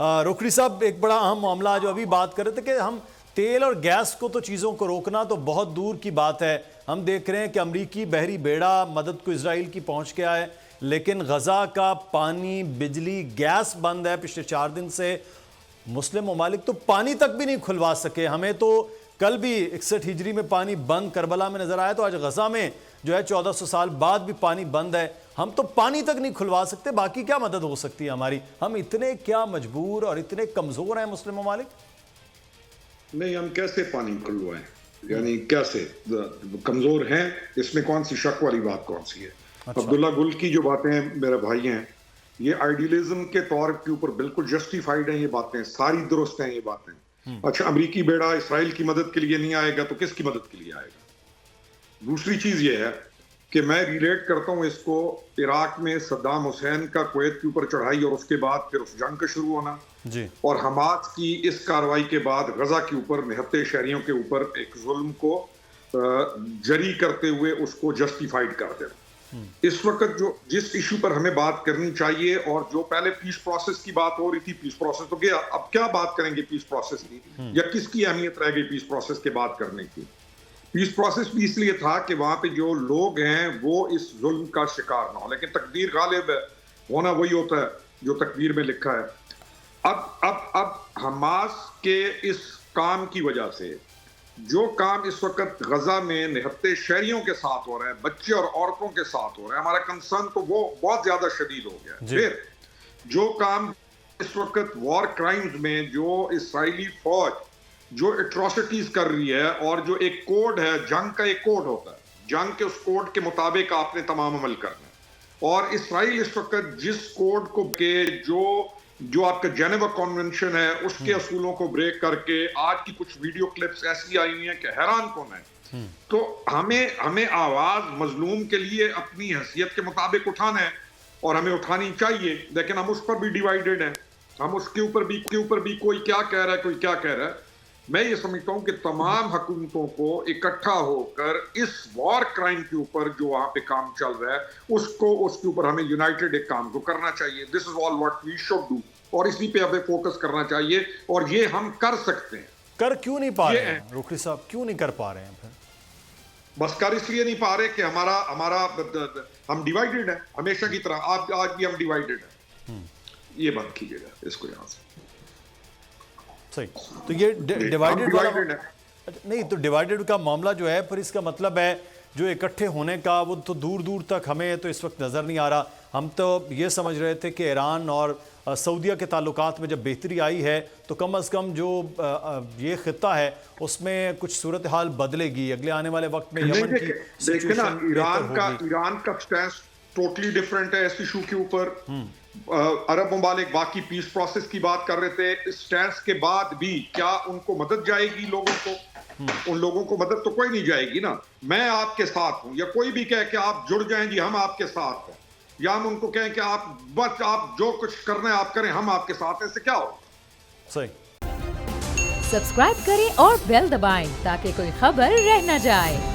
रुकनी साहब, एक बड़ा अहम मामला जो अभी बात कर रहे थे कि हम तेल और गैस को तो चीज़ों को रोकना तो बहुत दूर की बात है। हम देख रहे हैं कि अमरीकी बहरी बेड़ा मदद को इजराइल की पहुंच गया है, लेकिन गज़ा का पानी, बिजली, गैस बंद है पिछले 4 दिन से। मुस्लिम ममालिक तो पानी तक भी नहीं खुलवा सके। हमें तो कल भी 61 हिजरी में पानी बंद करबला में नज़र आया, तो आज गज़ा में जो है 1400 साल बाद भी पानी बंद है। हम तो पानी तक नहीं खुलवा सकते, बाकी क्या मदद हो सकती है हमारी? हम इतने क्या मजबूर और इतने कमज़ोर हैं मुस्लिम ममालिक? नहीं, हम कैसे पानी खुलवाएं? यानी कैसे कमज़ोर हैं? इसमें कौन सी शक वाली बात कौन सी है? अच्छा। अब्दुल्ला गुल की जो बातें मेरे भाई हैं, ये आइडियलिज्म के तौर के ऊपर बिल्कुल जस्टिफाइड हैं, ये बातें सारी दुरुस्त हैं ये बातें। अच्छा, अमरीकी बेड़ा इसराइल की मदद के लिए नहीं आएगा तो किसकी मदद के लिए आएगा? दूसरी चीज ये है कि मैं रिलेट करता हूँ इसको इराक में सद्दाम हुसैन का कुवैत के ऊपर चढ़ाई और उसके बाद फिर उस जंग का शुरू होना जी, और हमास की इस कार्रवाई के बाद गजा के ऊपर निहत्ते शहरियों के ऊपर एक जुल्म को जरी करते हुए उसको जस्टिफाइड कर देना। इस वक्त जो जिस इशू पर हमें बात करनी चाहिए, और जो पहले पीस प्रोसेस की बात हो रही थी, पीस प्रोसेस तो गया, अब क्या बात करेंगे पीस प्रोसेस की, या किसकी अहमियत रह गई पीस प्रोसेस के बात करने की? पीस प्रोसेस भी इसलिए था कि वहां पे जो लोग हैं वो इस जुल्म का शिकार ना हो, लेकिन तकदीर गालिब है, होना वही होता है जो तकदीर में लिखा है। अब हमास के इस काम की वजह से जो काम इस वक्त गजा में निहत्ते शहरियों के साथ हो रहा है, बच्चे और औरतों के साथ हो रहा है, हमारा कंसर्न तो वो बहुत ज्यादा शदीद हो गया है। फिर जो काम इस वक्त वॉर क्राइम्स में जो इस्राएली फौज जो एट्रोसिटीज कर रही है, और जो एक कोड है, जंग का एक कोड होता है, जंग के उस कोड के मुताबिक आपने तमाम अमल करना है। और इस्राइल इस वक्त जिस कोड को के जो आपका जेनेवा कन्वेंशन है उसके असूलों को ब्रेक करके, आज की कुछ वीडियो क्लिप्स ऐसी आई हुई हैं कि हैरान कौन है। तो हमें आवाज मजलूम के लिए अपनी हैसियत के मुताबिक उठाना है, और हमें उठानी चाहिए, लेकिन हम उस पर भी डिवाइडेड हैं। हम उसके ऊपर भी कोई क्या कह रहा है, कोई क्या कह रहा है। मैं ये समझता हूं कि तमाम हुकूमतों को इकट्ठा होकर इस वॉर क्राइम के ऊपर जो वहां पे काम चल रहा है उसके ऊपर हमें यूनाइटेड एक काम को करना चाहिए। This is all what we should do, और इसी पे हमें फोकस करना चाहिए, और ये हम कर सकते हैं। कर क्यों नहीं पा रहे हैं रुकनी साहब? क्यों नहीं कर पा रहे हैं? फिर बस कर इसलिए नहीं पा रहे कि हमारा हम डिवाइडेड है, हमेशा की तरह आज भी हम डिवाइडेड है। ये बंद कीजिएगा इसको यहां से। सही, तो ये डिवाइडेड वाला नहीं, तो डिवाइडेड का मामला जो है, फिर इसका मतलब है जो इकट्ठे होने का वो तो दूर दूर तक हमें तो इस वक्त नज़र नहीं आ रहा। हम तो ये समझ रहे थे कि ईरान और सऊदीया के ताल्लुकात में जब बेहतरी आई है तो कम अज़ कम जो ये खिता है उसमें कुछ सूरत हाल बदलेगी अगले आने वाले वक्त में। यमन की सिचुएशन ईरान का स्टैंस टोटली डिफरेंट है इस इशू के ऊपर। अरब ममालिक बाकी पीस प्रोसेस की बात कर रहे थे, इस स्टैंस के बाद भी क्या उनको मदद जाएगी लोगों को? उन लोगों को मदद तो कोई नहीं जाएगी ना। मैं आपके साथ हूं, या कोई भी कहे कि आप जुड़ जाएं जी हम आपके साथ हैं, या हम उनको कहें कि आप बस आप जो कुछ करना है आप करें, हम आपके साथ हैं, इससे क्या हो? सही। सब्सक्राइब करें और बेल दबाएं ताकि कोई खबर रह न जाए।